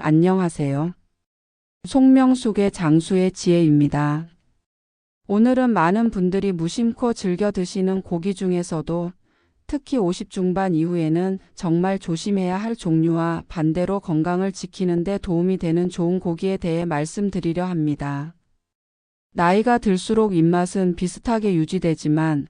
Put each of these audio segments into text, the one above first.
안녕하세요. 송명숙의 장수의 지혜입니다. 오늘은 많은 분들이 무심코 즐겨 드시는 고기 중에서도 특히 50 중반 이후에는 정말 조심해야 할 종류와 반대로 건강을 지키는 데 도움이 되는 좋은 고기에 대해 말씀드리려 합니다. 나이가 들수록 입맛은 비슷하게 유지되지만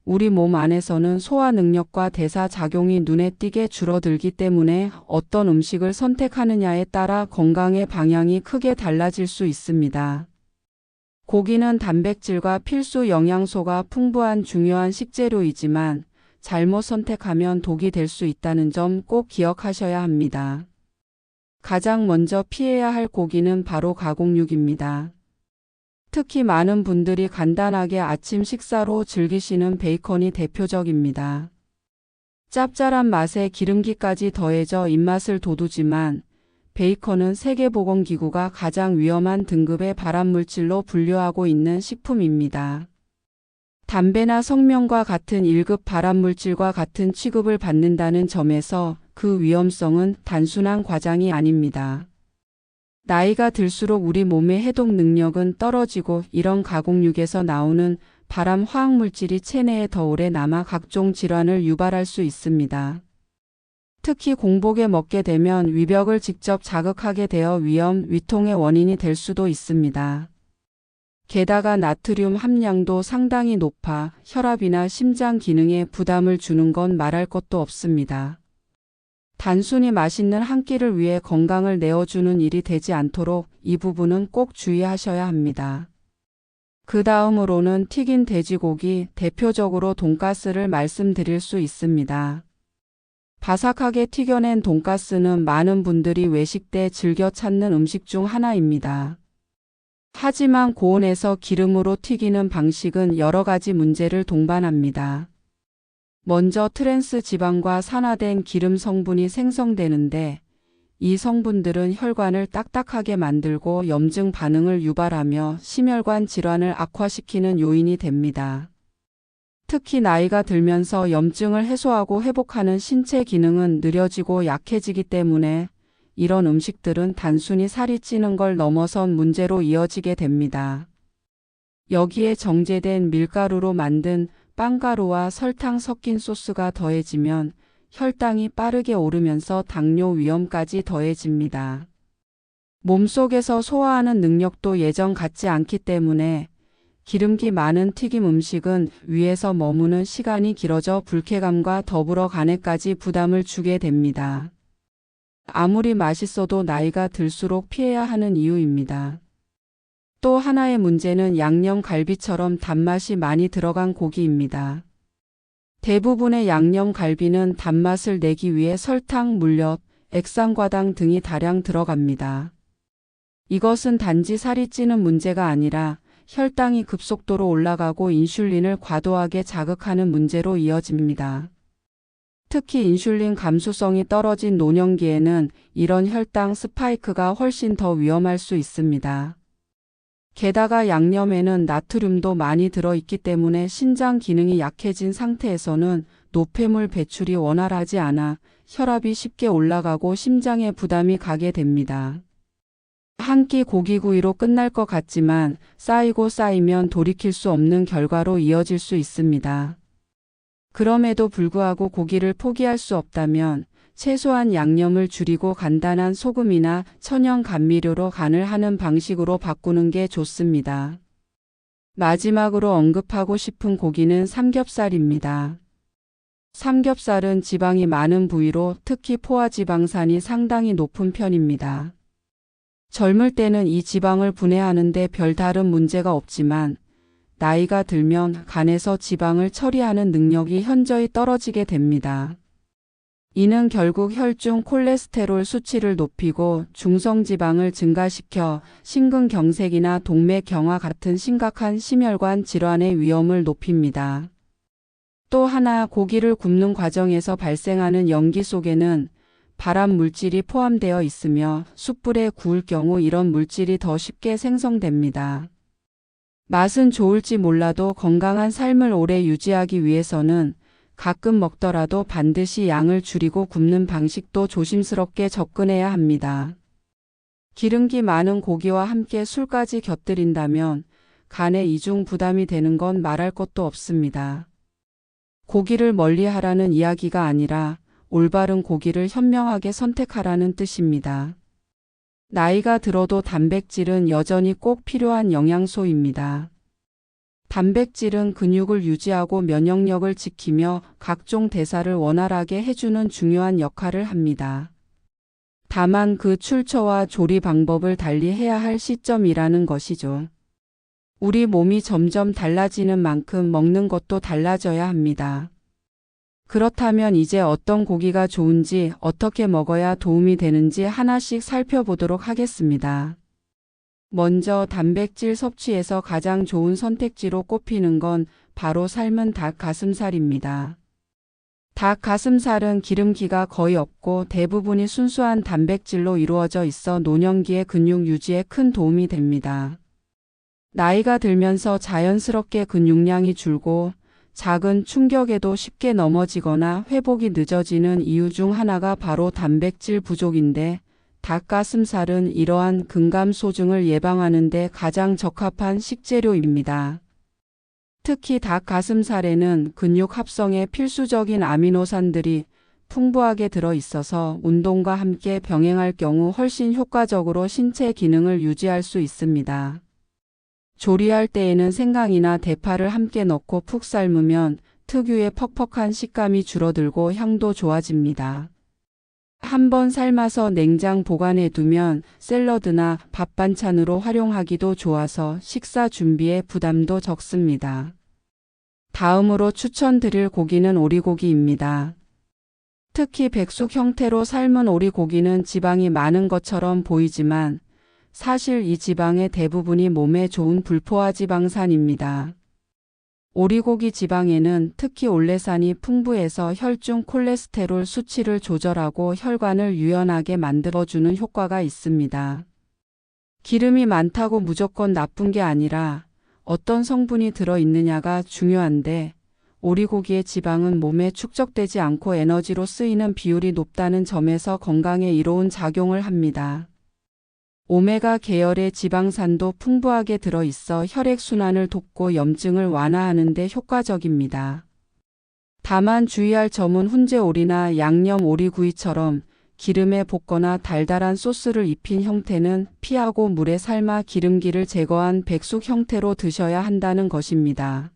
우리 몸 안에서는 소화 능력과 대사 작용이 눈에 띄게 줄어들기 때문에 어떤 음식을 선택하느냐에 따라 건강의 방향이 크게 달라질 수 있습니다. 고기는 단백질과 필수 영양소가 풍부한 중요한 식재료이지만 잘못 선택하면 독이 될 수 있다는 점 꼭 기억하셔야 합니다. 가장 먼저 피해야 할 고기는 바로 가공육입니다. 특히 많은 분들이 간단하게 아침 식사로 즐기시는 베이컨이 대표적입니다. 짭짤한 맛에 기름기까지 더해져 입맛을 돋우지만 베이컨은 세계보건기구가 가장 위험한 등급의 발암물질로 분류하고 있는 식품입니다. 담배나 성명과 같은 1급 발암물질과 같은 취급을 받는다는 점에서 그 위험성은 단순한 과장이 아닙니다. 나이가 들수록 우리 몸의 해독 능력은 떨어지고 이런 가공육에서 나오는 발암 화학물질이 체내에 더 오래 남아 각종 질환을 유발할 수 있습니다. 특히 공복에 먹게 되면 위벽을 직접 자극하게 되어 위염, 위통의 원인이 될 수도 있습니다. 게다가 나트륨 함량도 상당히 높아 혈압이나 심장 기능에 부담을 주는 건 말할 것도 없습니다. 단순히 맛있는 한 끼를 위해 건강을 내어주는 일이 되지 않도록 이 부분은 꼭 주의하셔야 합니다. 그 다음으로는 튀긴 돼지고기, 대표적으로 돈가스를 말씀드릴 수 있습니다. 바삭하게 튀겨낸 돈가스는 많은 분들이 외식 때 즐겨 찾는 음식 중 하나입니다. 하지만 고온에서 기름으로 튀기는 방식은 여러 가지 문제를 동반합니다. 먼저 트랜스 지방과 산화된 기름 성분이 생성되는데 이 성분들은 혈관을 딱딱하게 만들고 염증 반응을 유발하며 심혈관 질환을 악화시키는 요인이 됩니다. 특히 나이가 들면서 염증을 해소하고 회복하는 신체 기능은 느려지고 약해지기 때문에 이런 음식들은 단순히 살이 찌는 걸 넘어선 문제로 이어지게 됩니다. 여기에 정제된 밀가루로 만든 빵가루와 설탕 섞인 소스가 더해지면 혈당이 빠르게 오르면서 당뇨 위험까지 더해집니다. 몸속에서 소화하는 능력도 예전 같지 않기 때문에 기름기 많은 튀김 음식은 위에서 머무는 시간이 길어져 불쾌감과 더불어 간에까지 부담을 주게 됩니다. 아무리 맛있어도 나이가 들수록 피해야 하는 이유입니다. 또 하나의 문제는 양념 갈비처럼 단맛이 많이 들어간 고기입니다. 대부분의 양념 갈비는 단맛을 내기 위해 설탕, 물엿, 액상과당 등이 다량 들어갑니다. 이것은 단지 살이 찌는 문제가 아니라 혈당이 급속도로 올라가고 인슐린을 과도하게 자극하는 문제로 이어집니다. 특히 인슐린 감수성이 떨어진 노년기에는 이런 혈당 스파이크가 훨씬 더 위험할 수 있습니다. 게다가 양념에는 나트륨도 많이 들어있기 때문에 신장 기능이 약해진 상태에서는 노폐물 배출이 원활하지 않아 혈압이 쉽게 올라가고 심장에 부담이 가게 됩니다. 한 끼 고기구이로 끝날 것 같지만 쌓이고 쌓이면 돌이킬 수 없는 결과로 이어질 수 있습니다. 그럼에도 불구하고 고기를 포기할 수 없다면 최소한 양념을 줄이고 간단한 소금이나 천연 감미료로 간을 하는 방식으로 바꾸는 게 좋습니다. 마지막으로 언급하고 싶은 고기는 삼겹살입니다. 삼겹살은 지방이 많은 부위로 특히 포화지방산이 상당히 높은 편입니다. 젊을 때는 이 지방을 분해하는 데 별다른 문제가 없지만 나이가 들면 간에서 지방을 처리하는 능력이 현저히 떨어지게 됩니다. 이는 결국 혈중 콜레스테롤 수치를 높이고 중성지방을 증가시켜 심근경색이나 동맥경화 같은 심각한 심혈관 질환의 위험을 높입니다. 또 하나 고기를 굽는 과정에서 발생하는 연기 속에는 발암 물질이 포함되어 있으며 숯불에 구울 경우 이런 물질이 더 쉽게 생성됩니다. 맛은 좋을지 몰라도 건강한 삶을 오래 유지하기 위해서는 가끔 먹더라도 반드시 양을 줄이고 굽는 방식도 조심스럽게 접근해야 합니다. 기름기 많은 고기와 함께 술까지 곁들인다면 간에 이중 부담이 되는 건 말할 것도 없습니다. 고기를 멀리하라는 이야기가 아니라 올바른 고기를 현명하게 선택하라는 뜻입니다. 나이가 들어도 단백질은 여전히 꼭 필요한 영양소입니다. 단백질은 근육을 유지하고 면역력을 지키며 각종 대사를 원활하게 해주는 중요한 역할을 합니다. 다만 그 출처와 조리 방법을 달리해야 할 시점이라는 것이죠. 우리 몸이 점점 달라지는 만큼 먹는 것도 달라져야 합니다. 그렇다면 이제 어떤 고기가 좋은지, 어떻게 먹어야 도움이 되는지 하나씩 살펴보도록 하겠습니다. 먼저 단백질 섭취에서 가장 좋은 선택지로 꼽히는 건 바로 삶은 닭 가슴살입니다. 닭 가슴살은 기름기가 거의 없고 대부분이 순수한 단백질로 이루어져 있어 노년기의 근육 유지에 큰 도움이 됩니다. 나이가 들면서 자연스럽게 근육량이 줄고 작은 충격에도 쉽게 넘어지거나 회복이 늦어지는 이유 중 하나가 바로 단백질 부족인데, 닭가슴살은 이러한 근감소증을 예방하는 데 가장 적합한 식재료입니다. 특히 닭가슴살에는 근육 합성에 필수적인 아미노산들이 풍부하게 들어있어서 운동과 함께 병행할 경우 훨씬 효과적으로 신체 기능을 유지할 수 있습니다. 조리할 때에는 생강이나 대파를 함께 넣고 푹 삶으면 특유의 퍽퍽한 식감이 줄어들고 향도 좋아집니다. 한번 삶아서 냉장 보관해 두면 샐러드나 밥 반찬으로 활용하기도 좋아서 식사 준비에 부담도 적습니다. 다음으로 추천드릴 고기는 오리고기입니다. 특히 백숙 형태로 삶은 오리고기는 지방이 많은 것처럼 보이지만 사실 이 지방의 대부분이 몸에 좋은 불포화 지방산입니다. 오리고기 지방에는 특히 올레산이 풍부해서 혈중 콜레스테롤 수치를 조절하고 혈관을 유연하게 만들어주는 효과가 있습니다. 기름이 많다고 무조건 나쁜 게 아니라 어떤 성분이 들어있느냐가 중요한데, 오리고기의 지방은 몸에 축적되지 않고 에너지로 쓰이는 비율이 높다는 점에서 건강에 이로운 작용을 합니다. 오메가 계열의 지방산도 풍부하게 들어있어 혈액순환을 돕고 염증을 완화하는 데 효과적입니다. 다만 주의할 점은 훈제오리나 양념 오리구이처럼 기름에 볶거나 달달한 소스를 입힌 형태는 피하고 물에 삶아 기름기를 제거한 백숙 형태로 드셔야 한다는 것입니다.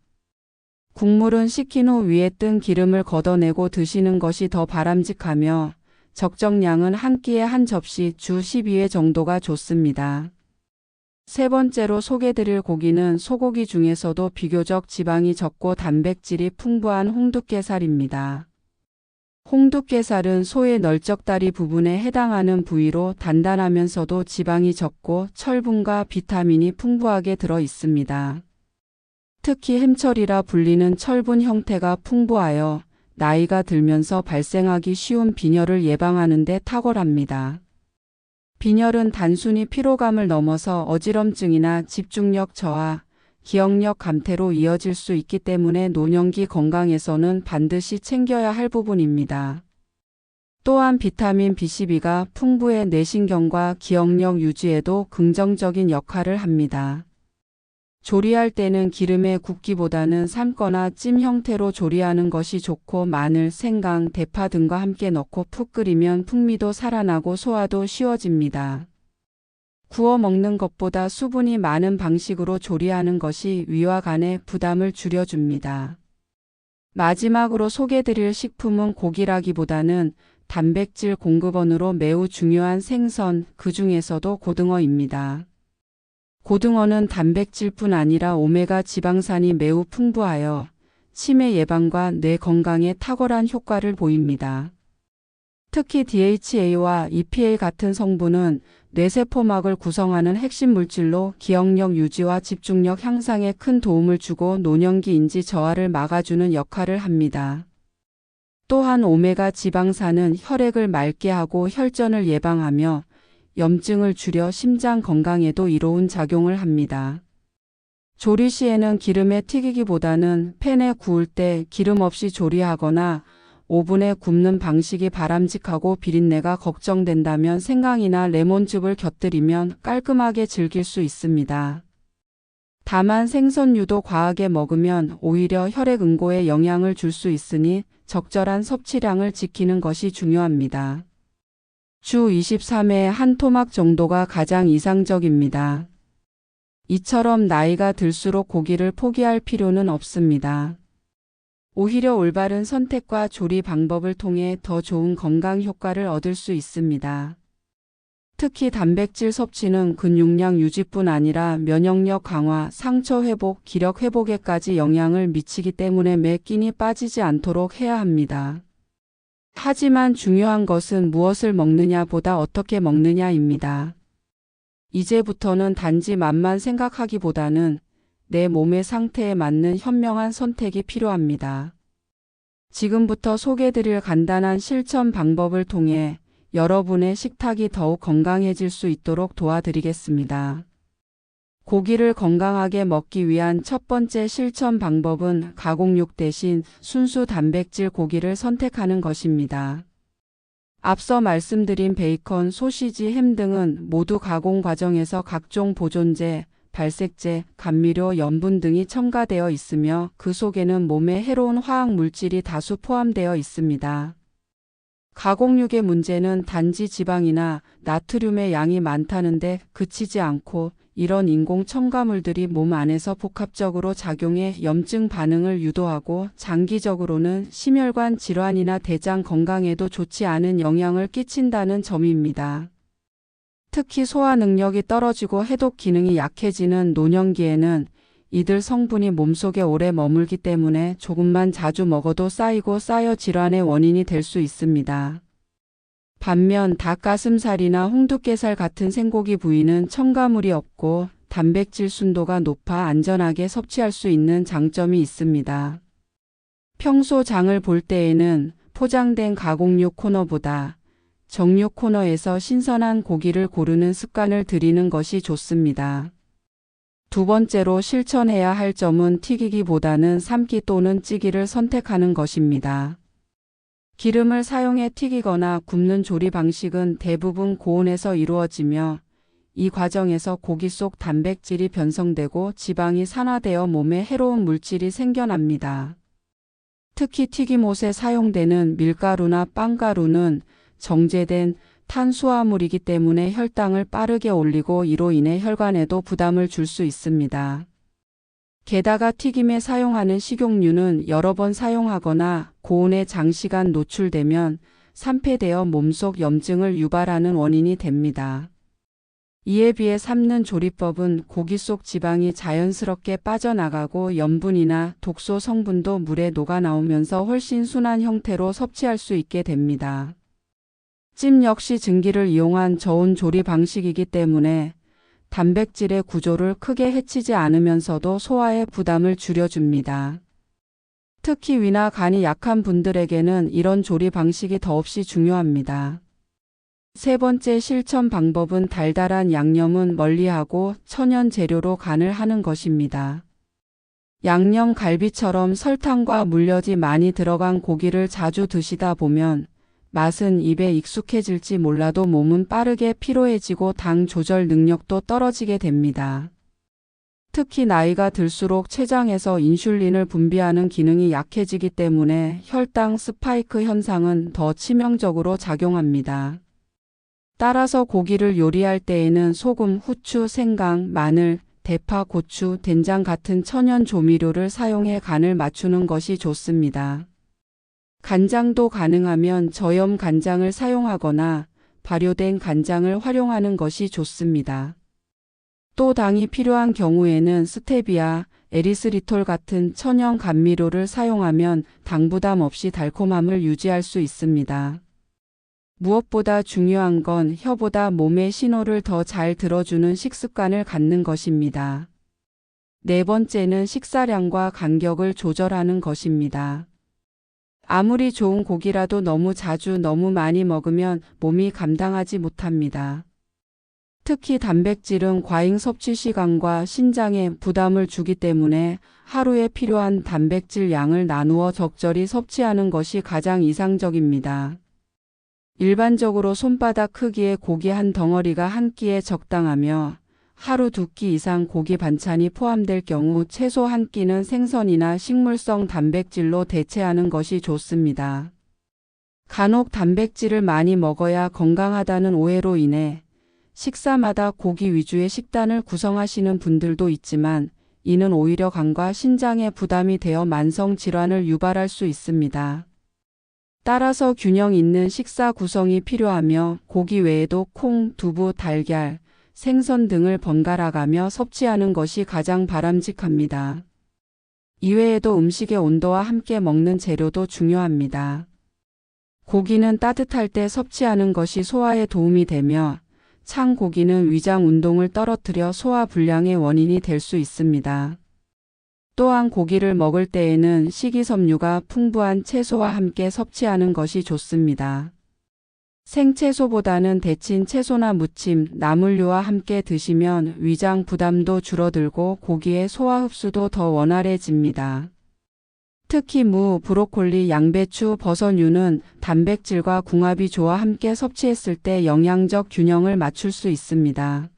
국물은 식힌 후 위에 뜬 기름을 걷어내고 드시는 것이 더 바람직하며 적정량은 한 끼에 한 접시 주 12회 정도가 좋습니다. 세 번째로 소개드릴 고기는 소고기 중에서도 비교적 지방이 적고 단백질이 풍부한 홍두깨살입니다. 홍두깨살은 소의 널쩍다리 부분에 해당하는 부위로 단단하면서도 지방이 적고 철분과 비타민이 풍부하게 들어 있습니다. 특히 햄철이라 불리는 철분 형태가 풍부하여 나이가 들면서 발생하기 쉬운 빈혈을 예방하는 데 탁월합니다. 빈혈은 단순히 피로감을 넘어서 어지럼증이나 집중력 저하, 기억력 감퇴로 이어질 수 있기 때문에 노년기 건강에서는 반드시 챙겨야 할 부분입니다. 또한 비타민 B12가 풍부해 뇌신경과 기억력 유지에도 긍정적인 역할을 합니다. 조리할 때는 기름에 굽기보다는 삶거나 찜 형태로 조리하는 것이 좋고 마늘, 생강, 대파 등과 함께 넣고 푹 끓이면 풍미도 살아나고 소화도 쉬워집니다. 구워 먹는 것보다 수분이 많은 방식으로 조리하는 것이 위와 간의 부담을 줄여줍니다. 마지막으로 소개드릴 식품은 고기라기보다는 단백질 공급원으로 매우 중요한 생선, 그 중에서도 고등어입니다. 고등어는 단백질뿐 아니라 오메가 지방산이 매우 풍부하여 치매 예방과 뇌 건강에 탁월한 효과를 보입니다. 특히 DHA와 EPA 같은 성분은 뇌세포막을 구성하는 핵심 물질로 기억력 유지와 집중력 향상에 큰 도움을 주고 노년기 인지 저하를 막아주는 역할을 합니다. 또한 오메가 지방산은 혈액을 맑게 하고 혈전을 예방하며 염증을 줄여 심장 건강에도 이로운 작용을 합니다. 조리 시에는 기름에 튀기기보다는 팬에 구울 때 기름 없이 조리하거나 오븐에 굽는 방식이 바람직하고 비린내가 걱정된다면 생강이나 레몬즙을 곁들이면 깔끔하게 즐길 수 있습니다. 다만 생선류도 과하게 먹으면 오히려 혈액 응고에 영향을 줄 수 있으니 적절한 섭취량을 지키는 것이 중요합니다. 주 23회 한 토막 정도가 가장 이상적입니다. 이처럼 나이가 들수록 고기를 포기할 필요는 없습니다. 오히려 올바른 선택과 조리 방법을 통해 더 좋은 건강 효과를 얻을 수 있습니다. 특히 단백질 섭취는 근육량 유지뿐 아니라 면역력 강화, 상처 회복, 기력 회복에까지 영향을 미치기 때문에 매 끼니 빠지지 않도록 해야 합니다. 하지만 중요한 것은 무엇을 먹느냐보다 어떻게 먹느냐입니다. 이제부터는 단지 맛만 생각하기보다는 내 몸의 상태에 맞는 현명한 선택이 필요합니다. 지금부터 소개드릴 간단한 실천 방법을 통해 여러분의 식탁이 더욱 건강해질 수 있도록 도와드리겠습니다. 고기를 건강하게 먹기 위한 첫 번째 실천 방법은 가공육 대신 순수 단백질 고기를 선택하는 것입니다. 앞서 말씀드린 베이컨, 소시지, 햄 등은 모두 가공 과정에서 각종 보존제, 발색제, 감미료, 염분 등이 첨가되어 있으며 그 속에는 몸에 해로운 화학 물질이 다수 포함되어 있습니다. 가공육의 문제는 단지 지방이나 나트륨의 양이 많다는데 그치지 않고 이런 인공 첨가물들이 몸 안에서 복합적으로 작용해 염증 반응을 유도하고 장기적으로는 심혈관 질환이나 대장 건강에도 좋지 않은 영향을 끼친다는 점입니다. 특히 소화 능력이 떨어지고 해독 기능이 약해지는 노년기에는 이들 성분이 몸속에 오래 머물기 때문에 조금만 자주 먹어도 쌓이고 쌓여 질환의 원인이 될 수 있습니다. 반면 닭가슴살이나 홍두깨살 같은 생고기 부위는 첨가물이 없고 단백질 순도가 높아 안전하게 섭취할 수 있는 장점이 있습니다. 평소 장을 볼 때에는 포장된 가공육 코너보다 정육 코너에서 신선한 고기를 고르는 습관을 들이는 것이 좋습니다. 두 번째로 실천해야 할 점은 튀기기보다는 삶기 또는 찌기를 선택하는 것입니다. 기름을 사용해 튀기거나 굽는 조리 방식은 대부분 고온에서 이루어지며 이 과정에서 고기 속 단백질이 변성되고 지방이 산화되어 몸에 해로운 물질이 생겨납니다. 특히 튀김옷에 사용되는 밀가루나 빵가루는 정제된 탄수화물이기 때문에 혈당을 빠르게 올리고 이로 인해 혈관에도 부담을 줄 수 있습니다. 게다가 튀김에 사용하는 식용유는 여러 번 사용하거나 고온에 장시간 노출되면 산패되어 몸속 염증을 유발하는 원인이 됩니다. 이에 비해 삶는 조리법은 고기 속 지방이 자연스럽게 빠져나가고 염분이나 독소 성분도 물에 녹아 나오면서 훨씬 순한 형태로 섭취할 수 있게 됩니다. 찜 역시 증기를 이용한 저온 조리 방식이기 때문에 단백질의 구조를 크게 해치지 않으면서도 소화의 부담을 줄여줍니다. 특히 위나 간이 약한 분들에게는 이런 조리 방식이 더없이 중요합니다. 세 번째 실천 방법은 달달한 양념은 멀리하고 천연 재료로 간을 하는 것입니다. 양념 갈비처럼 설탕과 물엿이 많이 들어간 고기를 자주 드시다 보면 맛은 입에 익숙해질지 몰라도 몸은 빠르게 피로해지고 당 조절 능력도 떨어지게 됩니다. 특히 나이가 들수록 췌장에서 인슐린을 분비하는 기능이 약해지기 때문에 혈당 스파이크 현상은 더 치명적으로 작용합니다. 따라서 고기를 요리할 때에는 소금, 후추, 생강, 마늘, 대파, 고추, 된장 같은 천연 조미료를 사용해 간을 맞추는 것이 좋습니다. 간장도 가능하면 저염 간장을 사용하거나 발효된 간장을 활용하는 것이 좋습니다. 또 당이 필요한 경우에는 스테비아, 에리스리톨 같은 천연 감미료를 사용하면 당 부담 없이 달콤함을 유지할 수 있습니다. 무엇보다 중요한 건 혀보다 몸의 신호를 더 잘 들어주는 식습관을 갖는 것입니다. 네 번째는 식사량과 간격을 조절하는 것입니다. 아무리 좋은 고기라도 너무 자주 너무 많이 먹으면 몸이 감당하지 못합니다. 특히 단백질은 과잉 섭취 시간과 신장에 부담을 주기 때문에 하루에 필요한 단백질 양을 나누어 적절히 섭취하는 것이 가장 이상적입니다. 일반적으로 손바닥 크기의 고기 한 덩어리가 한 끼에 적당하며 하루 2끼 이상 고기 반찬이 포함될 경우 최소 한 끼는 생선이나 식물성 단백질로 대체하는 것이 좋습니다. 간혹 단백질을 많이 먹어야 건강하다는 오해로 인해 식사마다 고기 위주의 식단을 구성하시는 분들도 있지만 이는 오히려 간과 신장에 부담이 되어 만성 질환을 유발할 수 있습니다. 따라서 균형 있는 식사 구성이 필요하며 고기 외에도 콩, 두부, 달걀, 생선 등을 번갈아 가며 섭취하는 것이 가장 바람직합니다. 이외에도 음식의 온도와 함께 먹는 재료도 중요합니다. 고기는 따뜻할 때 섭취하는 것이 소화에 도움이 되며 찬 고기는 위장 운동을 떨어뜨려 소화 불량의 원인이 될 수 있습니다. 또한 고기를 먹을 때에는 식이섬유가 풍부한 채소와 함께 섭취하는 것이 좋습니다. 생채소보다는 데친 채소나 무침, 나물류와 함께 드시면 위장 부담도 줄어들고 고기의 소화 흡수도 더 원활해집니다. 특히 무, 브로콜리, 양배추, 버섯류는 단백질과 궁합이 좋아 함께 섭취했을 때 영양적 균형을 맞출 수 있습니다.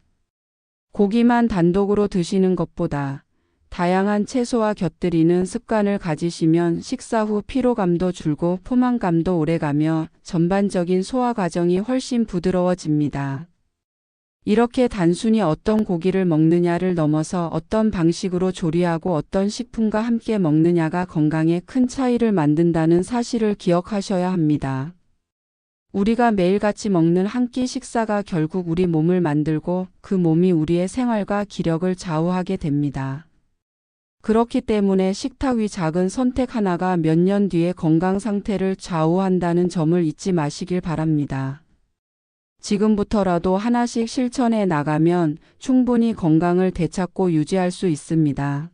고기만 단독으로 드시는 것보다 다양한 채소와 곁들이는 습관을 가지시면 식사 후 피로감도 줄고 포만감도 오래가며 전반적인 소화 과정이 훨씬 부드러워집니다. 이렇게 단순히 어떤 고기를 먹느냐를 넘어서 어떤 방식으로 조리하고 어떤 식품과 함께 먹느냐가 건강에 큰 차이를 만든다는 사실을 기억하셔야 합니다. 우리가 매일같이 먹는 한 끼 식사가 결국 우리 몸을 만들고 그 몸이 우리의 생활과 기력을 좌우하게 됩니다. 그렇기 때문에 식탁 위 작은 선택 하나가 몇 년 뒤에 건강 상태를 좌우한다는 점을 잊지 마시길 바랍니다. 지금부터라도 하나씩 실천해 나가면 충분히 건강을 되찾고 유지할 수 있습니다.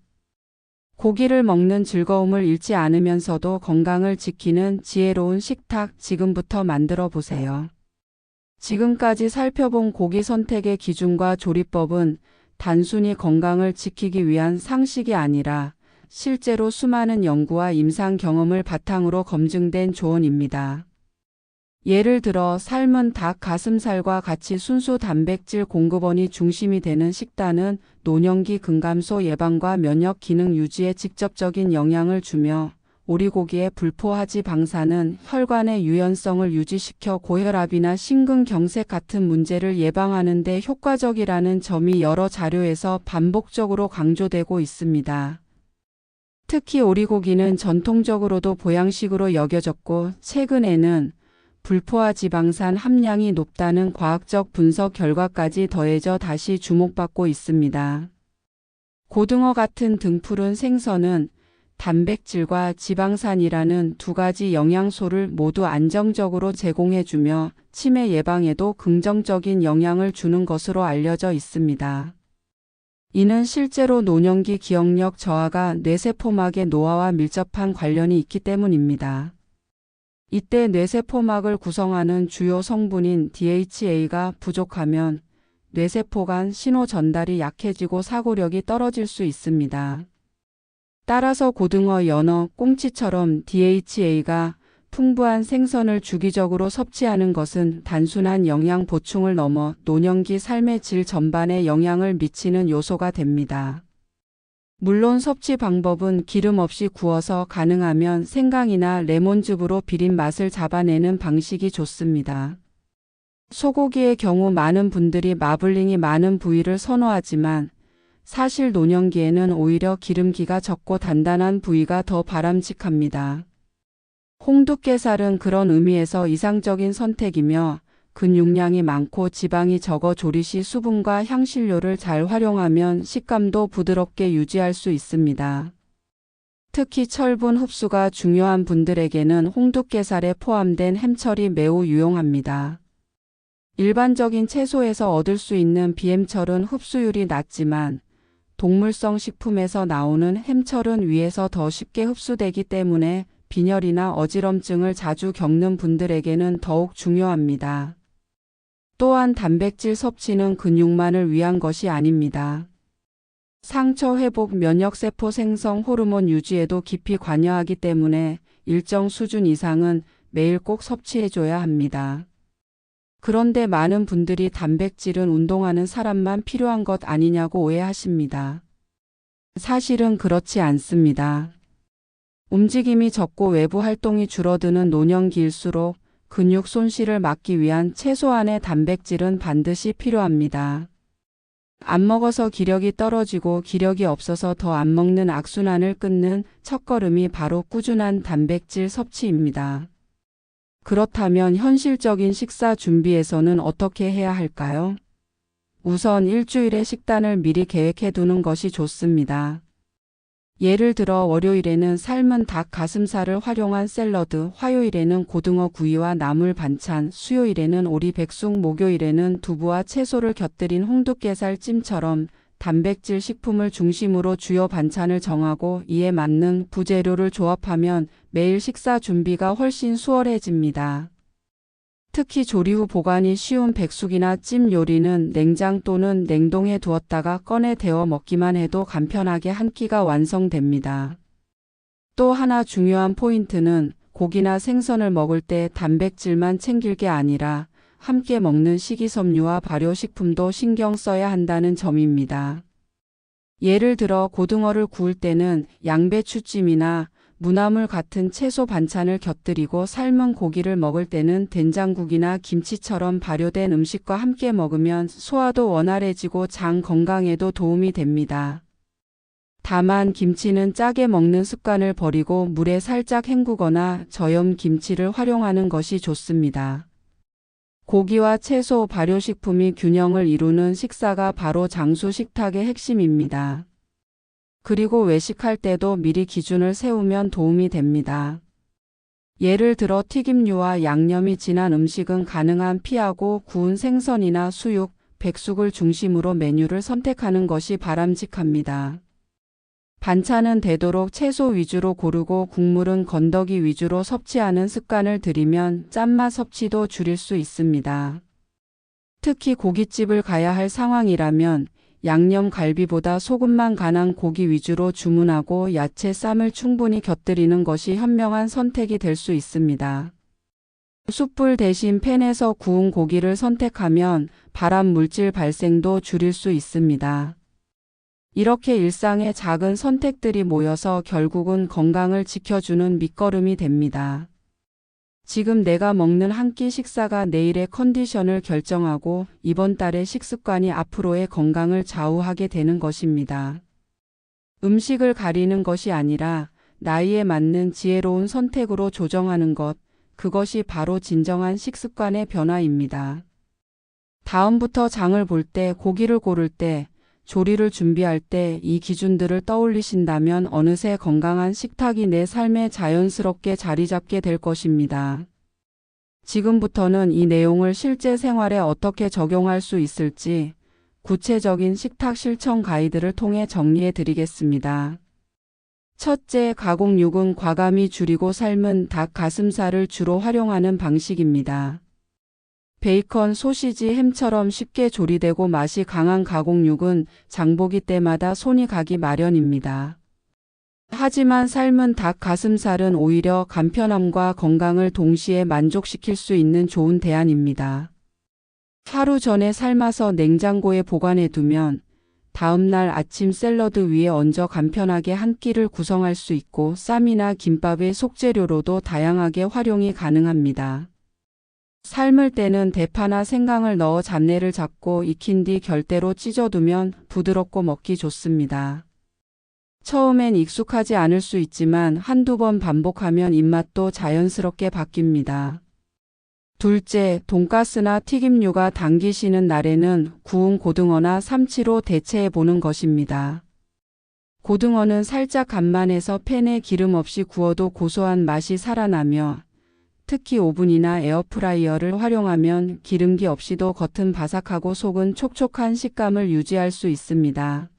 고기를 먹는 즐거움을 잃지 않으면서도 건강을 지키는 지혜로운 식탁 지금부터 만들어 보세요. 지금까지 살펴본 고기 선택의 기준과 조리법은 단순히 건강을 지키기 위한 상식이 아니라 실제로 수많은 연구와 임상 경험을 바탕으로 검증된 조언입니다. 예를 들어 삶은 닭 가슴살과 같이 순수 단백질 공급원이 중심이 되는 식단은 노년기 근감소 예방과 면역 기능 유지에 직접적인 영향을 주며 오리고기의 불포화지 방사는 혈관의 유연성을 유지시켜 고혈압이나 심근경색 같은 문제를 예방하는 데 효과적이라는 점이 여러 자료에서 반복적으로 강조되고 있습니다. 특히 오리고기는 전통적으로도 보양식으로 여겨졌고 최근에는 불포화 지방산 함량이 높다는 과학적 분석 결과까지 더해져 다시 주목받고 있습니다. 고등어 같은 등푸른 생선은 단백질과 지방산이라는 두 가지 영양소를 모두 안정적으로 제공해주며 치매 예방에도 긍정적인 영향을 주는 것으로 알려져 있습니다. 이는 실제로 노년기 기억력 저하가 뇌세포막의 노화와 밀접한 관련이 있기 때문입니다. 이때 뇌세포막을 구성하는 주요 성분인 DHA가 부족하면 뇌세포 간 신호 전달이 약해지고 사고력이 떨어질 수 있습니다. 따라서 고등어, 연어, 꽁치처럼 DHA가 풍부한 생선을 주기적으로 섭취하는 것은 단순한 영양 보충을 넘어 노년기 삶의 질 전반에 영향을 미치는 요소가 됩니다. 물론 섭취 방법은 기름 없이 구워서 가능하면 생강이나 레몬즙으로 비린 맛을 잡아내는 방식이 좋습니다. 소고기의 경우 많은 분들이 마블링이 많은 부위를 선호하지만 사실 노년기에는 오히려 기름기가 적고 단단한 부위가 더 바람직합니다. 홍두깨살은 그런 의미에서 이상적인 선택이며 근육량이 많고 지방이 적어 조리 시 수분과 향신료를 잘 활용하면 식감도 부드럽게 유지할 수 있습니다. 특히 철분 흡수가 중요한 분들에게는 홍두깨살에 포함된 햄철이 매우 유용합니다. 일반적인 채소에서 얻을 수 있는 비햄철은 흡수율이 낮지만 동물성 식품에서 나오는 햄철은 위에서 더 쉽게 흡수되기 때문에 빈혈이나 어지럼증을 자주 겪는 분들에게는 더욱 중요합니다. 또한 단백질 섭취는 근육만을 위한 것이 아닙니다. 상처 회복, 면역세포 생성, 호르몬 유지에도 깊이 관여하기 때문에 일정 수준 이상은 매일 꼭 섭취해줘야 합니다. 그런데 많은 분들이 단백질은 운동하는 사람만 필요한 것 아니냐고 오해하십니다. 사실은 그렇지 않습니다. 움직임이 적고 외부 활동이 줄어드는 노년기일수록 근육 손실을 막기 위한 최소한의 단백질은 반드시 필요합니다. 안 먹어서 기력이 떨어지고 기력이 없어서 더 안 먹는 악순환을 끊는 첫걸음이 바로 꾸준한 단백질 섭취입니다. 그렇다면 현실적인 식사 준비에서는 어떻게 해야 할까요? 우선 일주일의 식단을 미리 계획해 두는 것이 좋습니다. 예를 들어 월요일에는 삶은 닭 가슴살을 활용한 샐러드, 화요일에는 고등어 구이와 나물 반찬, 수요일에는 오리 백숙, 목요일에는 두부와 채소를 곁들인 홍두깨살 찜처럼 단백질 식품을 중심으로 주요 반찬을 정하고 이에 맞는 부재료를 조합하면 매일 식사 준비가 훨씬 수월해집니다. 특히 조리 후 보관이 쉬운 백숙이나 찜 요리는 냉장 또는 냉동해 두었다가 꺼내 데워 먹기만 해도 간편하게 한 끼가 완성됩니다. 또 하나 중요한 포인트는 고기나 생선을 먹을 때 단백질만 챙길 게 아니라 함께 먹는 식이섬유와 발효식품도 신경 써야 한다는 점입니다. 예를 들어 고등어를 구울 때는 양배추찜이나 무나물 같은 채소 반찬을 곁들이고 삶은 고기를 먹을 때는 된장국이나 김치처럼 발효된 음식과 함께 먹으면 소화도 원활해지고 장 건강에도 도움이 됩니다. 다만 김치는 짜게 먹는 습관을 버리고 물에 살짝 헹구거나 저염 김치를 활용하는 것이 좋습니다. 고기와 채소, 발효식품이 균형을 이루는 식사가 바로 장수 식탁의 핵심입니다. 그리고 외식할 때도 미리 기준을 세우면 도움이 됩니다. 예를 들어 튀김류와 양념이 진한 음식은 가능한 피하고 구운 생선이나 수육, 백숙을 중심으로 메뉴를 선택하는 것이 바람직합니다. 반찬은 되도록 채소 위주로 고르고 국물은 건더기 위주로 섭취하는 습관을 들이면 짠맛 섭취도 줄일 수 있습니다. 특히 고깃집을 가야 할 상황이라면 양념 갈비보다 소금만 간한 고기 위주로 주문하고 야채 쌈을 충분히 곁들이는 것이 현명한 선택이 될 수 있습니다. 숯불 대신 팬에서 구운 고기를 선택하면 발암 물질 발생도 줄일 수 있습니다. 이렇게 일상의 작은 선택들이 모여서 결국은 건강을 지켜주는 밑거름이 됩니다. 지금 내가 먹는 한 끼 식사가 내일의 컨디션을 결정하고 이번 달의 식습관이 앞으로의 건강을 좌우하게 되는 것입니다. 음식을 가리는 것이 아니라 나이에 맞는 지혜로운 선택으로 조정하는 것, 그것이 바로 진정한 식습관의 변화입니다. 다음부터 장을 볼 때, 고기를 고를 때, 조리를 준비할 때 이 기준들을 떠올리신다면 어느새 건강한 식탁이 내 삶에 자연스럽게 자리 잡게 될 것입니다. 지금부터는 이 내용을 실제 생활에 어떻게 적용할 수 있을지 구체적인 식탁 실천 가이드를 통해 정리해 드리겠습니다. 첫째, 가공육은 과감히 줄이고 삶은 닭 가슴살을 주로 활용하는 방식입니다. 베이컨, 소시지, 햄처럼 쉽게 조리되고 맛이 강한 가공육은 장보기 때마다 손이 가기 마련입니다. 하지만 삶은 닭 가슴살은 오히려 간편함과 건강을 동시에 만족시킬 수 있는 좋은 대안입니다. 하루 전에 삶아서 냉장고에 보관해 두면 다음날 아침 샐러드 위에 얹어 간편하게 한 끼를 구성할 수 있고 쌈이나 김밥의 속재료로도 다양하게 활용이 가능합니다. 삶을 때는 대파나 생강을 넣어 잡내를 잡고 익힌 뒤 결대로 찢어두면 부드럽고 먹기 좋습니다. 처음엔 익숙하지 않을 수 있지만 한두 번 반복하면 입맛도 자연스럽게 바뀝니다. 둘째, 돈가스나 튀김류가 당기시는 날에는 구운 고등어나 삼치로 대체해 보는 것입니다. 고등어는 살짝 간만해서 팬에 기름 없이 구워도 고소한 맛이 살아나며 특히 오븐이나 에어프라이어를 활용하면 기름기 없이도 겉은 바삭하고 속은 촉촉한 식감을 유지할 수 있습니다.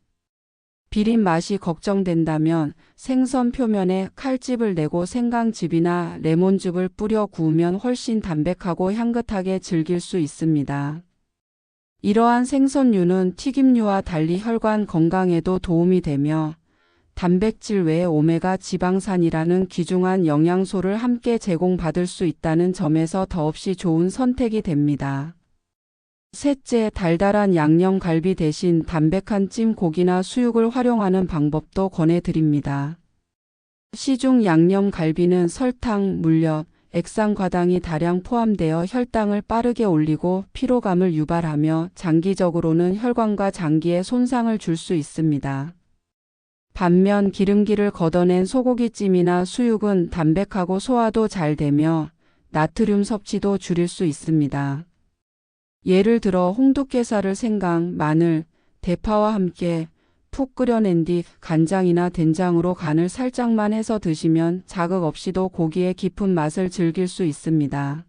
비린 맛이 걱정된다면 생선 표면에 칼집을 내고 생강즙이나 레몬즙을 뿌려 구우면 훨씬 담백하고 향긋하게 즐길 수 있습니다. 이러한 생선류는 튀김류와 달리 혈관 건강에도 도움이 되며 단백질 외에 오메가 지방산이라는 귀중한 영양소를 함께 제공받을 수 있다는 점에서 더없이 좋은 선택이 됩니다. 셋째, 달달한 양념갈비 대신 담백한 찜고기나 수육을 활용하는 방법도 권해드립니다. 시중 양념갈비는 설탕, 물엿, 액상과당이 다량 포함되어 혈당을 빠르게 올리고 피로감을 유발하며 장기적으로는 혈관과 장기에 손상을 줄 수 있습니다. 반면 기름기를 걷어낸 소고기찜이나 수육은 담백하고 소화도 잘 되며 나트륨 섭취도 줄일 수 있습니다. 예를 들어 홍두깨살을 생강, 마늘, 대파와 함께 푹 끓여낸 뒤 간장이나 된장으로 간을 살짝만 해서 드시면 자극 없이도 고기의 깊은 맛을 즐길 수 있습니다.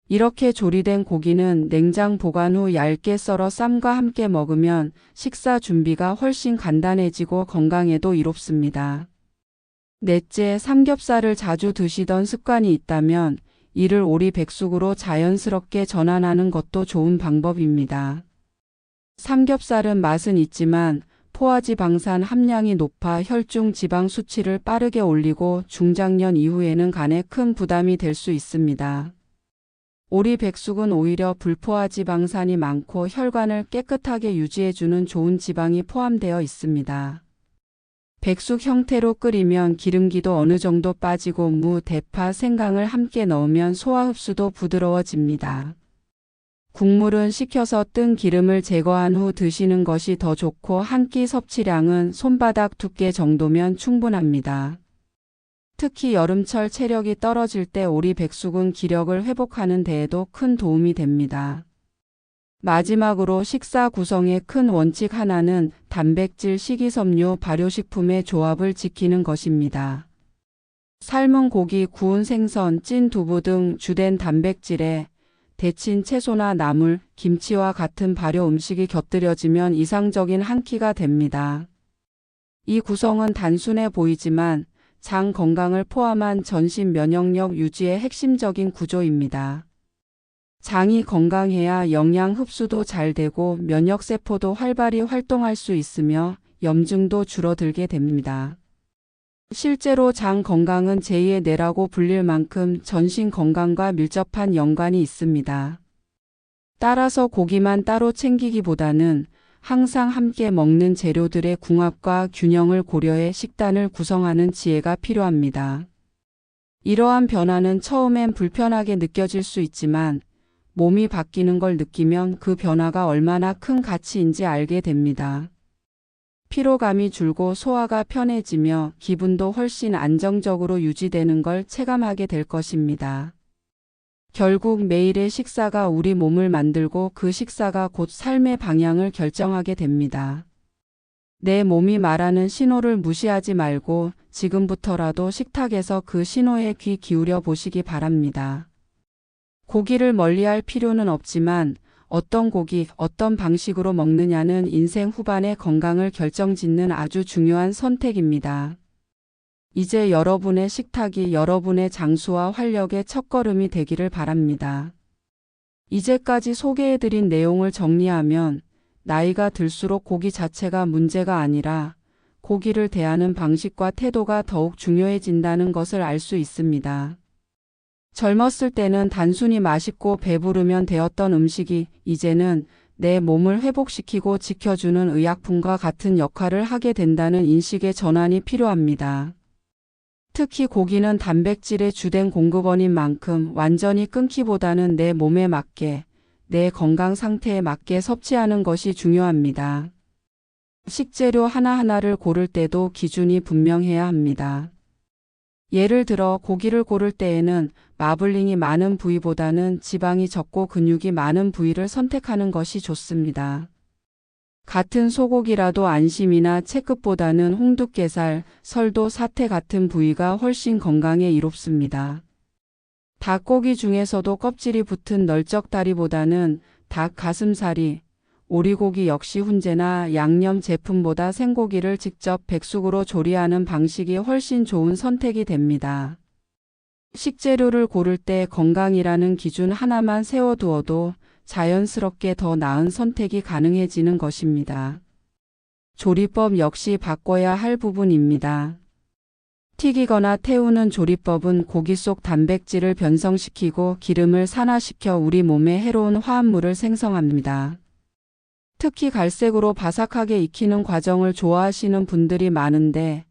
이렇게 조리된 고기는 냉장 보관 후 얇게 썰어 쌈과 함께 먹으면 식사 준비가 훨씬 간단해지고 건강에도 이롭습니다. 넷째, 삼겹살을 자주 드시던 습관이 있다면 이를 오리백숙으로 자연스럽게 전환하는 것도 좋은 방법입니다. 삼겹살은 맛은 있지만 포화지방산 함량이 높아 혈중 지방 수치를 빠르게 올리고 중장년 이후에는 간에 큰 부담이 될 수 있습니다. 오리백숙은 오히려 불포화지방산이 많고 혈관을 깨끗하게 유지해주는 좋은 지방이 포함되어 있습니다. 백숙 형태로 끓이면 기름기도 어느 정도 빠지고 무, 대파, 생강을 함께 넣으면 소화 흡수도 부드러워집니다. 국물은 식혀서 뜬 기름을 제거한 후 드시는 것이 더 좋고 한 끼 섭취량은 손바닥 두께 정도면 충분합니다. 특히 여름철 체력이 떨어질 때 오리백숙은 기력을 회복하는 데에도 큰 도움이 됩니다. 마지막으로 식사 구성의 큰 원칙 하나는 단백질, 식이섬유, 발효식품의 조합을 지키는 것입니다. 삶은 고기, 구운 생선, 찐 두부 등 주된 단백질에 데친 채소나 나물, 김치와 같은 발효 음식이 곁들여지면 이상적인 한 끼가 됩니다. 이 구성은 단순해 보이지만 장 건강을 포함한 전신 면역력 유지의 핵심적인 구조입니다. 장이 건강해야 영양 흡수도 잘 되고 면역세포도 활발히 활동할 수 있으며 염증도 줄어들게 됩니다. 실제로 장 건강은 제2의 뇌라고 불릴 만큼 전신 건강과 밀접한 연관이 있습니다. 따라서 고기만 따로 챙기기보다는 항상 함께 먹는 재료들의 궁합과 균형을 고려해 식단을 구성하는 지혜가 필요합니다. 이러한 변화는 처음엔 불편하게 느껴질 수 있지만 몸이 바뀌는 걸 느끼면 그 변화가 얼마나 큰 가치인지 알게 됩니다. 피로감이 줄고 소화가 편해지며 기분도 훨씬 안정적으로 유지되는 걸 체감하게 될 것입니다. 결국 매일의 식사가 우리 몸을 만들고 그 식사가 곧 삶의 방향을 결정하게 됩니다. 내 몸이 말하는 신호를 무시하지 말고 지금부터라도 식탁에서 그 신호에 귀 기울여 보시기 바랍니다. 고기를 멀리할 필요는 없지만 어떤 고기, 어떤 방식으로 먹느냐는 인생 후반의 건강을 결정짓는 아주 중요한 선택입니다. 이제 여러분의 식탁이 여러분의 장수와 활력의 첫걸음이 되기를 바랍니다. 이제까지 소개해드린 내용을 정리하면 나이가 들수록 고기 자체가 문제가 아니라 고기를 대하는 방식과 태도가 더욱 중요해진다는 것을 알 수 있습니다. 젊었을 때는 단순히 맛있고 배부르면 되었던 음식이 이제는 내 몸을 회복시키고 지켜주는 의약품과 같은 역할을 하게 된다는 인식의 전환이 필요합니다. 특히 고기는 단백질의 주된 공급원인 만큼 완전히 끊기보다는 내 몸에 맞게, 내 건강 상태에 맞게 섭취하는 것이 중요합니다. 식재료 하나하나를 고를 때도 기준이 분명해야 합니다. 예를 들어 고기를 고를 때에는 마블링이 많은 부위보다는 지방이 적고 근육이 많은 부위를 선택하는 것이 좋습니다. 같은 소고기라도 안심이나 채끝보다는 홍두깨살, 설도, 사태 같은 부위가 훨씬 건강에 이롭습니다. 닭고기 중에서도 껍질이 붙은 널쩍다리보다는 닭 가슴살이, 오리고기 역시 훈제나 양념 제품보다 생고기를 직접 백숙으로 조리하는 방식이 훨씬 좋은 선택이 됩니다. 식재료를 고를 때 건강이라는 기준 하나만 세워두어도 자연스럽게 더 나은 선택이 가능해지는 것입니다. 조리법 역시 바꿔야 할 부분입니다. 튀기거나 태우는 조리법은 고기 속 단백질을 변성시키고 기름을 산화시켜 우리 몸에 해로운 화합물을 생성합니다. 특히 갈색으로 바삭하게 익히는 과정을 좋아하시는 분들이 많은데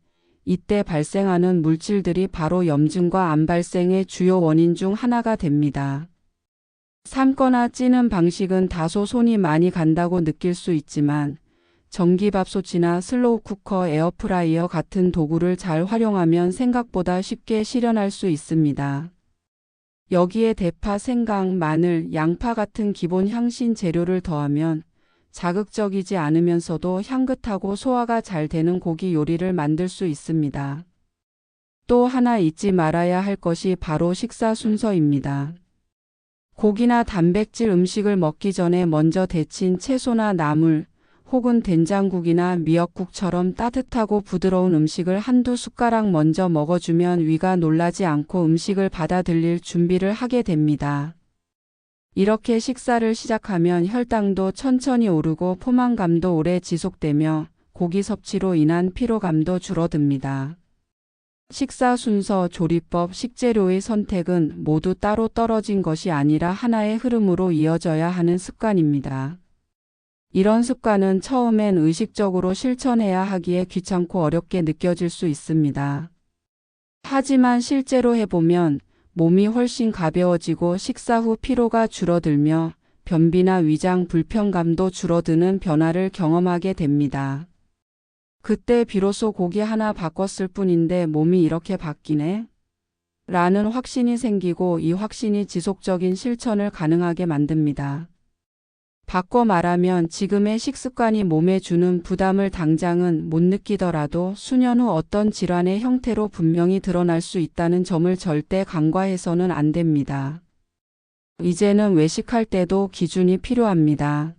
이때 발생하는 물질들이 바로 염증과 암 발생의 주요 원인 중 하나가 됩니다. 삶거나 찌는 방식은 다소 손이 많이 간다고 느낄 수 있지만 전기밥솥이나 슬로우 쿠커, 에어프라이어 같은 도구를 잘 활용하면 생각보다 쉽게 실현할 수 있습니다. 여기에 대파, 생강, 마늘, 양파 같은 기본 향신 재료를 더하면 자극적이지 않으면서도 향긋하고 소화가 잘 되는 고기 요리를 만들 수 있습니다. 또 하나 잊지 말아야 할 것이 바로 식사 순서입니다. 고기나 단백질 음식을 먹기 전에 먼저 데친 채소나 나물, 혹은 된장국이나 미역국처럼 따뜻하고 부드러운 음식을 한두 숟가락 먼저 먹어주면 위가 놀라지 않고 음식을 받아들일 준비를 하게 됩니다. 이렇게 식사를 시작하면 혈당도 천천히 오르고 포만감도 오래 지속되며 고기 섭취로 인한 피로감도 줄어듭니다. 식사 순서, 조리법, 식재료의 선택은 모두 따로 떨어진 것이 아니라 하나의 흐름으로 이어져야 하는 습관입니다. 이런 습관은 처음엔 의식적으로 실천해야 하기에 귀찮고 어렵게 느껴질 수 있습니다. 하지만 실제로 해보면 몸이 훨씬 가벼워지고 식사 후 피로가 줄어들며 변비나 위장 불편감도 줄어드는 변화를 경험하게 됩니다. 그때 비로소 고기 하나 바꿨을 뿐인데 몸이 이렇게 바뀌네? 라는 확신이 생기고 이 확신이 지속적인 실천을 가능하게 만듭니다. 바꿔 말하면 지금의 식습관이 몸에 주는 부담을 당장은 못 느끼더라도 수년 후 어떤 질환의 형태로 분명히 드러날 수 있다는 점을 절대 간과해서는 안 됩니다. 이제는 외식할 때도 기준이 필요합니다.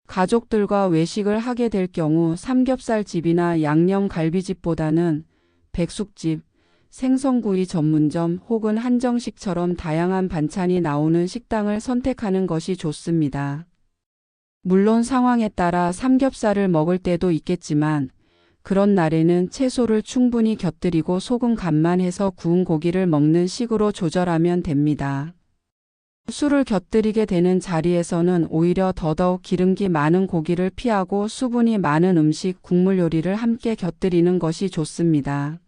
가족들과 외식을 하게 될 경우 삼겹살집이나 양념갈비집보다는 백숙집, 생선구이 전문점 혹은 한정식처럼 다양한 반찬이 나오는 식당을 선택하는 것이 좋습니다. 물론 상황에 따라 삼겹살을 먹을 때도 있겠지만 그런 날에는 채소를 충분히 곁들이고 소금 간만 해서 구운 고기를 먹는 식으로 조절하면 됩니다. 술을 곁들이게 되는 자리에서는 오히려 더더욱 기름기 많은 고기를 피하고 수분이 많은 음식, 국물 요리를 함께 곁들이는 것이 좋습니다.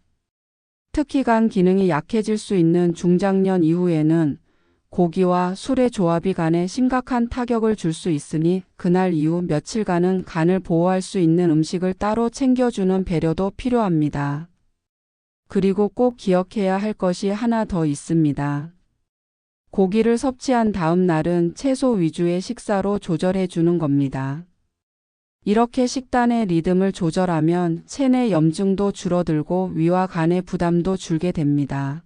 특히 간 기능이 약해질 수 있는 중장년 이후에는 고기와 술의 조합이 간에 심각한 타격을 줄 수 있으니 그날 이후 며칠간은 간을 보호할 수 있는 음식을 따로 챙겨주는 배려도 필요합니다. 그리고 꼭 기억해야 할 것이 하나 더 있습니다. 고기를 섭취한 다음 날은 채소 위주의 식사로 조절해 주는 겁니다. 이렇게 식단의 리듬을 조절하면 체내 염증도 줄어들고 위와 간의 부담도 줄게 됩니다.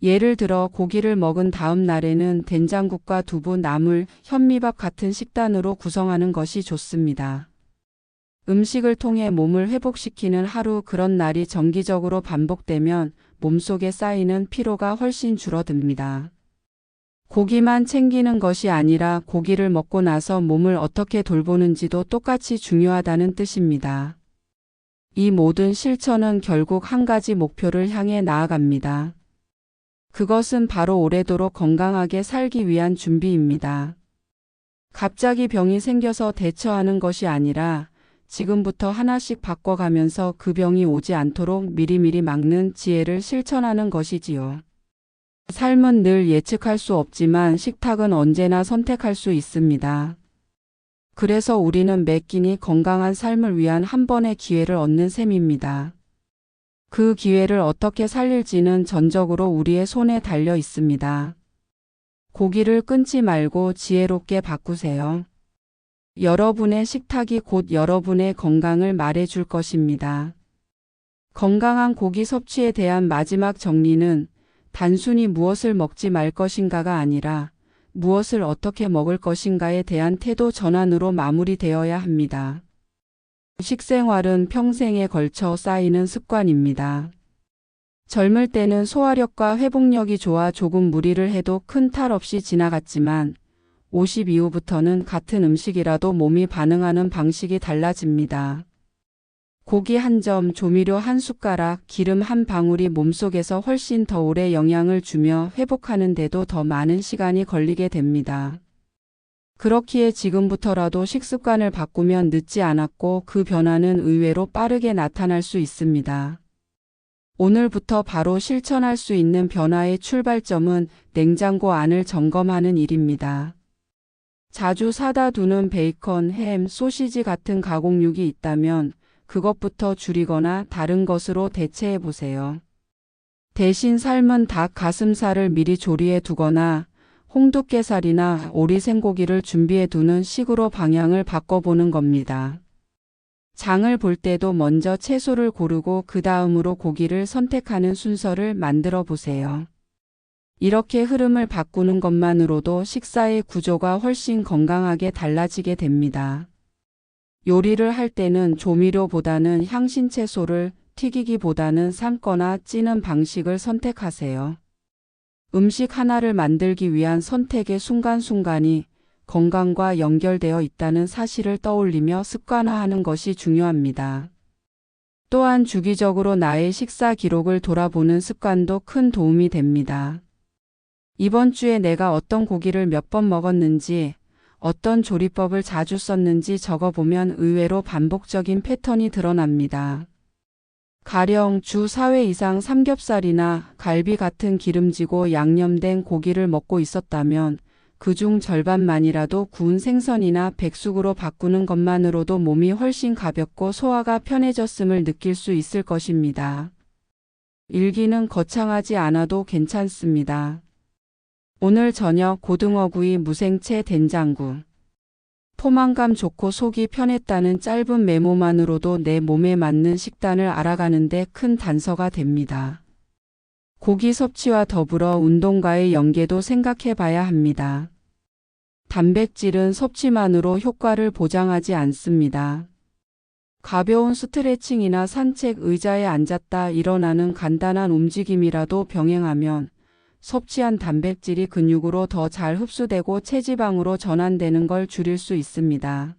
예를 들어 고기를 먹은 다음 날에는 된장국과 두부, 나물, 현미밥 같은 식단으로 구성하는 것이 좋습니다. 음식을 통해 몸을 회복시키는 하루, 그런 날이 정기적으로 반복되면 몸속에 쌓이는 피로가 훨씬 줄어듭니다. 고기만 챙기는 것이 아니라 고기를 먹고 나서 몸을 어떻게 돌보는지도 똑같이 중요하다는 뜻입니다. 이 모든 실천은 결국 한 가지 목표를 향해 나아갑니다. 그것은 바로 오래도록 건강하게 살기 위한 준비입니다. 갑자기 병이 생겨서 대처하는 것이 아니라 지금부터 하나씩 바꿔가면서 그 병이 오지 않도록 미리미리 막는 지혜를 실천하는 것이지요. 삶은 늘 예측할 수 없지만 식탁은 언제나 선택할 수 있습니다. 그래서 우리는 매 끼니 건강한 삶을 위한 한 번의 기회를 얻는 셈입니다. 그 기회를 어떻게 살릴지는 전적으로 우리의 손에 달려 있습니다. 고기를 끊지 말고 지혜롭게 바꾸세요. 여러분의 식탁이 곧 여러분의 건강을 말해줄 것입니다. 건강한 고기 섭취에 대한 마지막 정리는 단순히 무엇을 먹지 말 것인가가 아니라 무엇을 어떻게 먹을 것인가에 대한 태도 전환으로 마무리되어야 합니다. 식생활은 평생에 걸쳐 쌓이는 습관입니다. 젊을 때는 소화력과 회복력이 좋아 조금 무리를 해도 큰 탈 없이 지나갔지만 50 이후부터는 같은 음식이라도 몸이 반응하는 방식이 달라집니다. 고기 한 점, 조미료 한 숟가락, 기름 한 방울이 몸속에서 훨씬 더 오래 영향을 주며 회복하는 데도 더 많은 시간이 걸리게 됩니다. 그렇기에 지금부터라도 식습관을 바꾸면 늦지 않았고 그 변화는 의외로 빠르게 나타날 수 있습니다. 오늘부터 바로 실천할 수 있는 변화의 출발점은 냉장고 안을 점검하는 일입니다. 자주 사다 두는 베이컨, 햄, 소시지 같은 가공육이 있다면 그것부터 줄이거나 다른 것으로 대체해 보세요. 대신 삶은 닭 가슴살을 미리 조리해 두거나 홍두깨살이나 오리 생고기를 준비해 두는 식으로 방향을 바꿔보는 겁니다. 장을 볼 때도 먼저 채소를 고르고 그 다음으로 고기를 선택하는 순서를 만들어 보세요. 이렇게 흐름을 바꾸는 것만으로도 식사의 구조가 훨씬 건강하게 달라지게 됩니다. 요리를 할 때는 조미료보다는 향신 채소를, 튀기기보다는 삶거나 찌는 방식을 선택하세요. 음식 하나를 만들기 위한 선택의 순간순간이 건강과 연결되어 있다는 사실을 떠올리며 습관화하는 것이 중요합니다. 또한 주기적으로 나의 식사 기록을 돌아보는 습관도 큰 도움이 됩니다. 이번 주에 내가 어떤 고기를 몇 번 먹었는지, 어떤 조리법을 자주 썼는지 적어보면 의외로 반복적인 패턴이 드러납니다. 가령 주 4회 이상 삼겹살이나 갈비 같은 기름지고 양념된 고기를 먹고 있었다면 그중 절반만이라도 구운 생선이나 백숙으로 바꾸는 것만으로도 몸이 훨씬 가볍고 소화가 편해졌음을 느낄 수 있을 것입니다. 일기는 거창하지 않아도 괜찮습니다. 오늘 저녁 고등어구이 무생채 된장구. 포만감 좋고 속이 편했다는 짧은 메모만으로도 내 몸에 맞는 식단을 알아가는 데 큰 단서가 됩니다. 고기 섭취와 더불어 운동과의 연계도 생각해 봐야 합니다. 단백질은 섭취만으로 효과를 보장하지 않습니다. 가벼운 스트레칭이나 산책, 의자에 앉았다 일어나는 간단한 움직임이라도 병행하면 섭취한 단백질이 근육으로 더 잘 흡수되고 체지방으로 전환되는 걸 줄일 수 있습니다.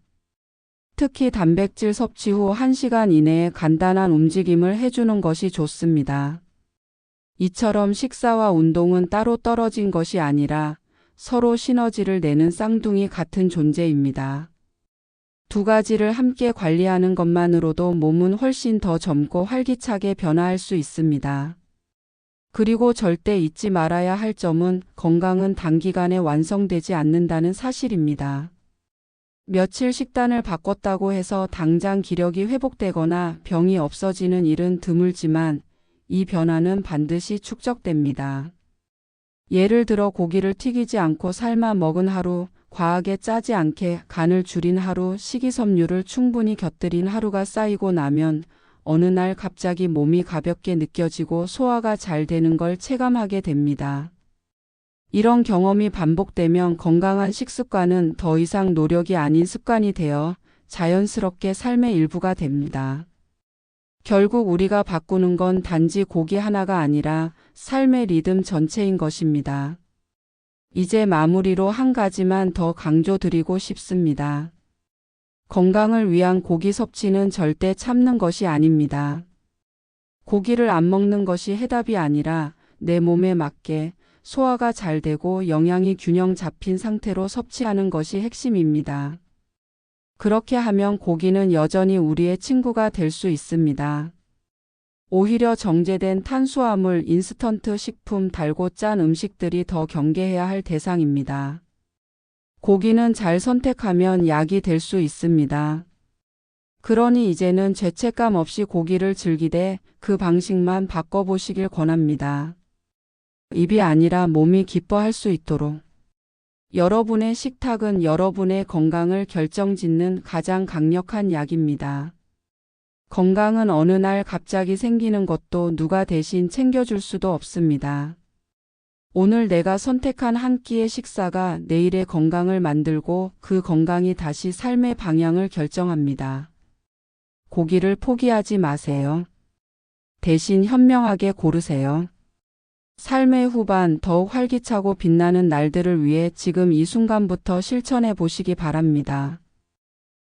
특히 단백질 섭취 후 1시간 이내에 간단한 움직임을 해주는 것이 좋습니다. 이처럼 식사와 운동은 따로 떨어진 것이 아니라 서로 시너지를 내는 쌍둥이 같은 존재입니다. 두 가지를 함께 관리하는 것만으로도 몸은 훨씬 더 젊고 활기차게 변화할 수 있습니다. 그리고 절대 잊지 말아야 할 점은 건강은 단기간에 완성되지 않는다는 사실입니다. 며칠 식단을 바꿨다고 해서 당장 기력이 회복되거나 병이 없어지는 일은 드물지만 이 변화는 반드시 축적됩니다. 예를 들어 고기를 튀기지 않고 삶아 먹은 하루, 과하게 짜지 않게 간을 줄인 하루, 식이섬유를 충분히 곁들인 하루가 쌓이고 나면 어느 날 갑자기 몸이 가볍게 느껴지고 소화가 잘 되는 걸 체감하게 됩니다. 이런 경험이 반복되면 건강한 식습관은 더 이상 노력이 아닌 습관이 되어 자연스럽게 삶의 일부가 됩니다. 결국 우리가 바꾸는 건 단지 고기 하나가 아니라 삶의 리듬 전체인 것입니다. 이제 마무리로 한 가지만 더 강조드리고 싶습니다. 건강을 위한 고기 섭취는 절대 참는 것이 아닙니다. 고기를 안 먹는 것이 해답이 아니라 내 몸에 맞게 소화가 잘 되고 영양이 균형 잡힌 상태로 섭취하는 것이 핵심입니다. 그렇게 하면 고기는 여전히 우리의 친구가 될 수 있습니다. 오히려 정제된 탄수화물, 인스턴트 식품, 달고 짠 음식들이 더 경계해야 할 대상입니다. 고기는 잘 선택하면 약이 될 수 있습니다. 그러니 이제는 죄책감 없이 고기를 즐기되 그 방식만 바꿔보시길 권합니다. 입이 아니라 몸이 기뻐할 수 있도록. 여러분의 식탁은 여러분의 건강을 결정짓는 가장 강력한 약입니다. 건강은 어느 날 갑자기 생기는 것도 누가 대신 챙겨줄 수도 없습니다. 오늘 내가 선택한 한 끼의 식사가 내일의 건강을 만들고 그 건강이 다시 삶의 방향을 결정합니다. 고기를 포기하지 마세요. 대신 현명하게 고르세요. 삶의 후반 더욱 활기차고 빛나는 날들을 위해 지금 이 순간부터 실천해 보시기 바랍니다.